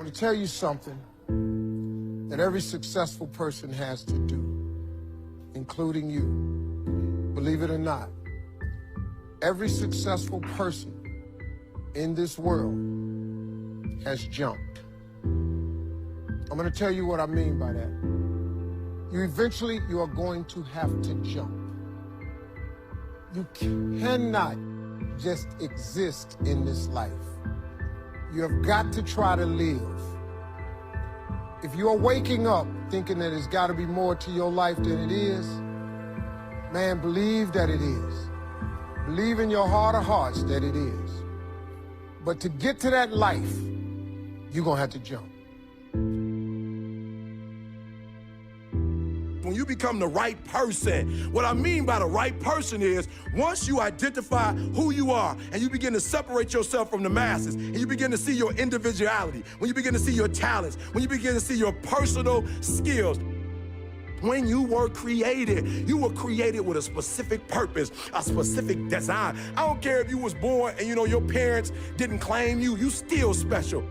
going to tell you something that every successful person has to do, including you. Believe it or not, every successful person in this world has jumped. I'm going to tell you what I mean by that. You are going to have to jump. You cannot just exist in this life. You have got to try to live. If you are waking up thinking that there's got to be more to your life than it is, man, believe that it is. Believe in your heart of hearts that it is. But to get to that life, you're going to have to jump. When you become the right person, what I mean by the right person is once you identify who you are and you begin to separate yourself from the masses and you begin to see your individuality, when you begin to see your talents, when you begin to see your personal skills. When you were created with a specific purpose, a specific design. I don't care if you was born and your parents didn't claim you, you still special.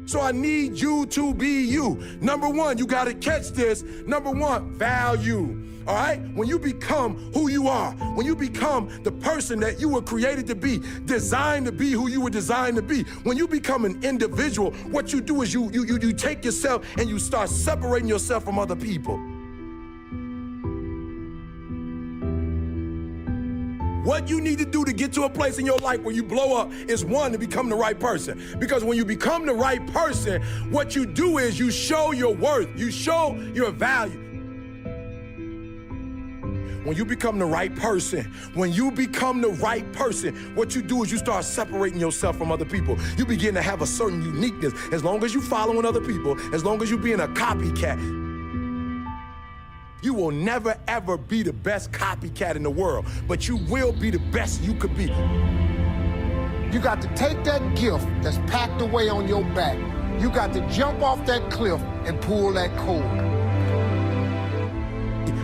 So I need you to be you. Number one, you gotta catch this. Number one, value. All right? When you become who you are, when you become the person that you were created to be, designed to be who you were designed to be, when you become an individual, what you do is you take yourself and you start separating yourself from other people. What you need to do to get to a place in your life where you blow up is one, to become the right person. Because when you become the right person, what you do is you show your worth, you show your value. When you become the right person, what you do is you start separating yourself from other people. You begin to have a certain uniqueness. As long as you following other people, as long as you being a copycat, you will never, ever be the best copycat in the world, but you will be the best you could be. You got to take that gift that's packed away on your back. You got to jump off that cliff and pull that cord.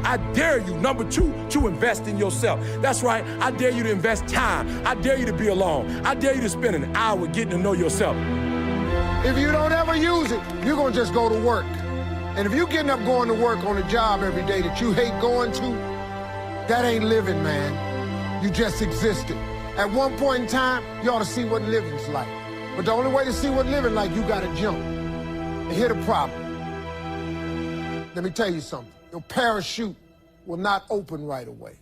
I dare you, number two, to invest in yourself. That's right, I dare you to invest time. I dare you to be alone. I dare you to spend an hour getting to know yourself. If you don't ever use it, you're gonna just go to work. And if you're getting up going to work on a job every day that you hate going to, that ain't living, man. You just existed. At one point in time, you ought to see what living's like. But the only way to see what living like, you gotta jump. And here's the problem. Let me tell you something. Your parachute will not open right away.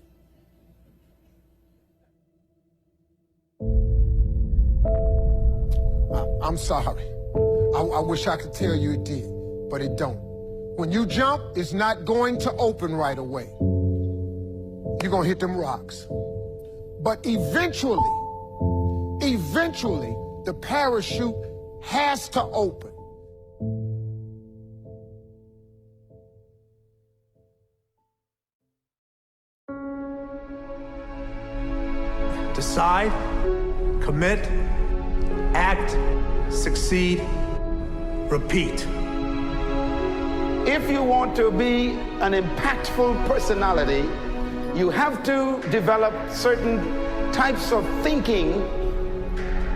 I'm sorry. I wish I could tell you it did, but it don't. When you jump, it's not going to open right away. You're gonna hit them rocks. But eventually, the parachute has to open. Decide, commit, act, succeed, repeat. If you want to be an impactful personality, you have to develop certain types of thinking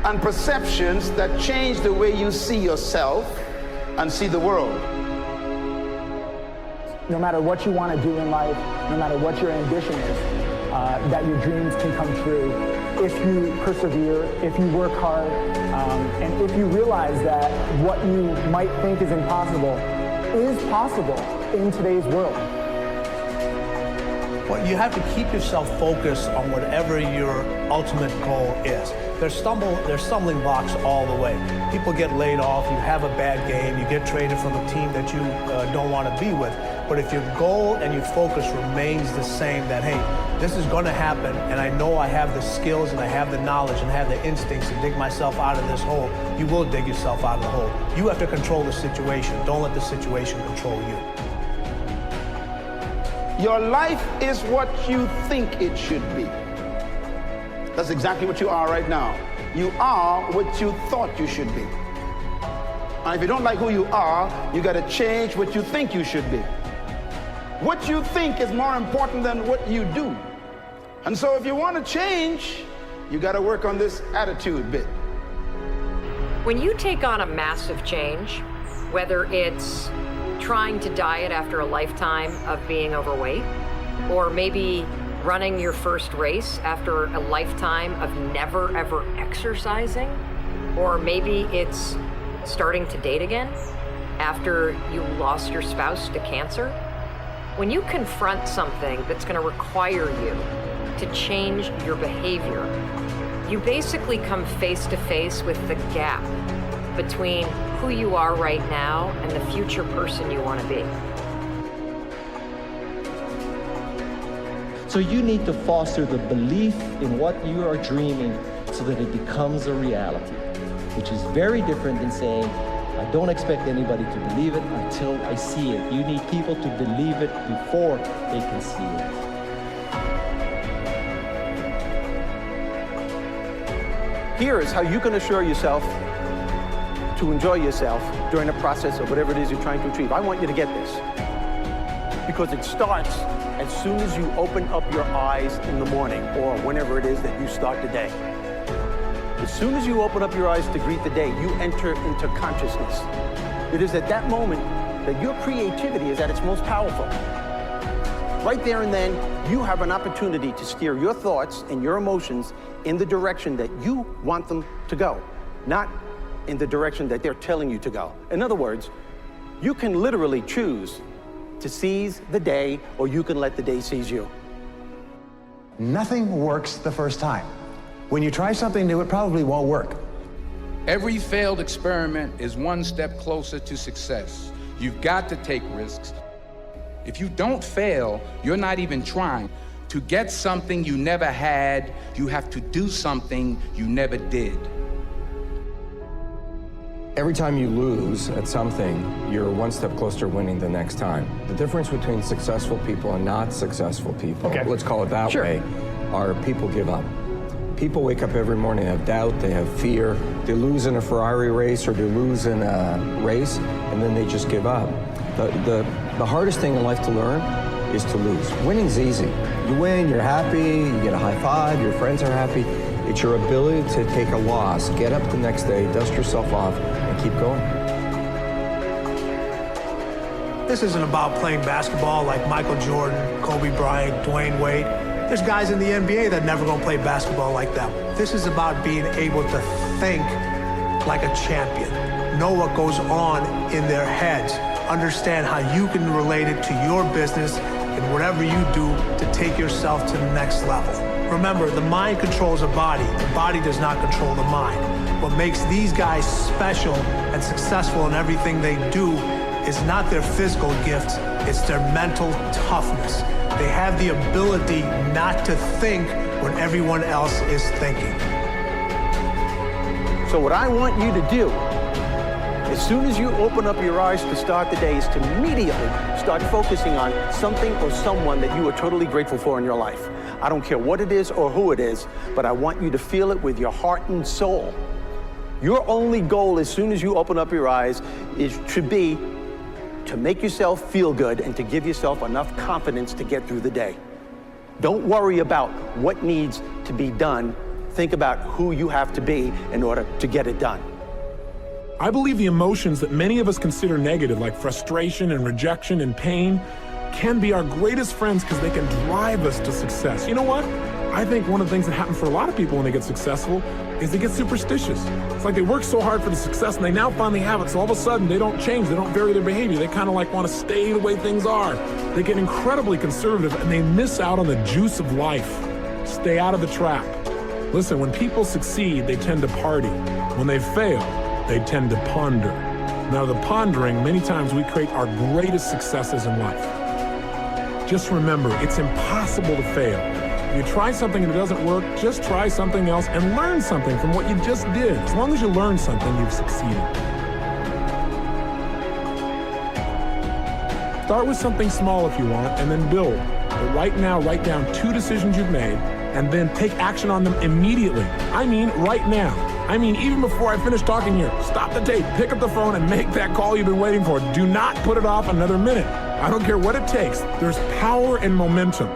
and perceptions that change the way you see yourself and see the world. No matter what you want to do in life, no matter what your ambition is, that your dreams can come true if you persevere, if you work hard, and if you realize that what you might think is impossible is possible in today's world. Well, you have to keep yourself focused on whatever your ultimate goal is. There's stumbling blocks all the way. People get laid off, you have a bad game, you get traded from a team that you don't want to be with. But if your goal and your focus remains the same, that, hey, this is going to happen, and I know I have the skills and I have the knowledge and have the instincts to dig myself out of this hole, you will dig yourself out of the hole. You have to control the situation. Don't let the situation control you. Your life is what you think it should be. That's exactly what you are right now. You are what you thought you should be. And if you don't like who you are, you got to change what you think you should be. What you think is more important than what you do. And so if you want to change, you got to work on this attitude bit. When you take on a massive change, whether it's trying to diet after a lifetime of being overweight, or maybe running your first race after a lifetime of never ever exercising, or maybe it's starting to date again after you lost your spouse to cancer, when you confront something that's going to require you to change your behavior, you basically come face to face with the gap between who you are right now and the future person you want to be. So you need to foster the belief in what you are dreaming so that it becomes a reality, which is very different than saying, I don't expect anybody to believe it until I see it. You need people to believe it before they can see it. Here is how you can assure yourself to enjoy yourself during the process of whatever it is you're trying to achieve. I want you to get this, because it starts as soon as you open up your eyes in the morning or whenever it is that you start the day. As soon as you open up your eyes to greet the day, you enter into consciousness. It is at that moment that your creativity is at its most powerful. Right there and then, you have an opportunity to steer your thoughts and your emotions in the direction that you want them to go, not in the direction that they're telling you to go. In other words, you can literally choose to seize the day, or you can let the day seize you. Nothing works the first time. When you try something new, it probably won't work. Every failed experiment is one step closer to success. You've got to take risks. If you don't fail, you're not even trying. To get something you never had, you have to do something you never did. Every time you lose at something, you're one step closer to winning the next time. The difference between successful people and not successful people, let's call it that way, are people give up. People wake up every morning, have doubt, they have fear. They lose in a Ferrari race or they lose in a race, and then they just give up. The hardest thing in life to learn is to lose. Winning's easy. You win, you're happy, you get a high five, your friends are happy. It's your ability to take a loss, get up the next day, dust yourself off, and keep going. This isn't about playing basketball like Michael Jordan, Kobe Bryant, Dwayne Wade. There's guys in the NBA that never gonna play basketball like them. This is about being able to think like a champion, know what goes on in their heads, understand how you can relate it to your business and whatever you do to take yourself to the next level. Remember, the mind controls the body does not control the mind. What makes these guys special and successful in everything they do is not their physical gifts, it's their mental toughness. They have the ability not to think when everyone else is thinking. So what I want you to do, as soon as you open up your eyes to start the day, is to immediately start focusing on something or someone that you are totally grateful for in your life. I don't care what it is or who it is, but I want you to feel it with your heart and soul. Your only goal as soon as you open up your eyes should be to make yourself feel good and to give yourself enough confidence to get through the day. Don't worry about what needs to be done. Think about who you have to be in order to get it done. I believe the emotions that many of us consider negative, like frustration and rejection and pain, can be our greatest friends because they can drive us to success. You know what? I think one of the things that happens for a lot of people when they get successful is they get superstitious. It's like they work so hard for the success and they now finally have it, so all of a sudden they don't change, they don't vary their behavior, they kind of like want to stay the way things are. They get incredibly conservative and they miss out on the juice of life. Stay out of the trap. Listen, when people succeed, they tend to party. When they fail, they tend to ponder. Now, the pondering, many times we create our greatest successes in life. Just remember, it's impossible to fail. If you try something and it doesn't work, just try something else and learn something from what you just did. As long as you learn something, you've succeeded. Start with something small if you want, and then build. But right now, write down 2 decisions you've made, and then take action on them immediately. I mean, right now. I mean, even before I finish talking here, stop the tape, pick up the phone, and make that call you've been waiting for. Do not put it off another minute. I don't care what it takes. There's power in momentum.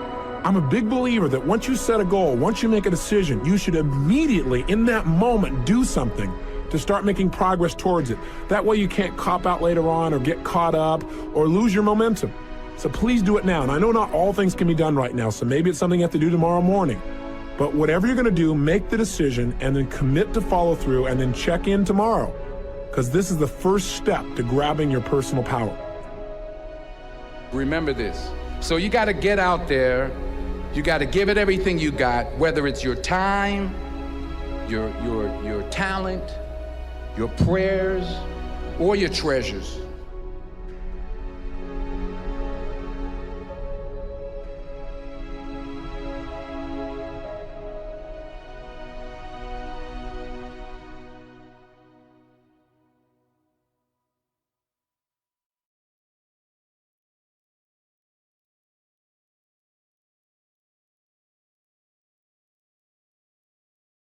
I'm a big believer that once you set a goal, once you make a decision, you should immediately, in that moment, do something to start making progress towards it. That way you can't cop out later on or get caught up or lose your momentum. So please do it now. And I know not all things can be done right now, so maybe it's something you have to do tomorrow morning. But whatever you're gonna do, make the decision and then commit to follow through and then check in tomorrow. Because this is the first step to grabbing your personal power. Remember this. So you got to get out there. You got to give it everything you got, whether it's your time, your talent, your prayers, or your treasures.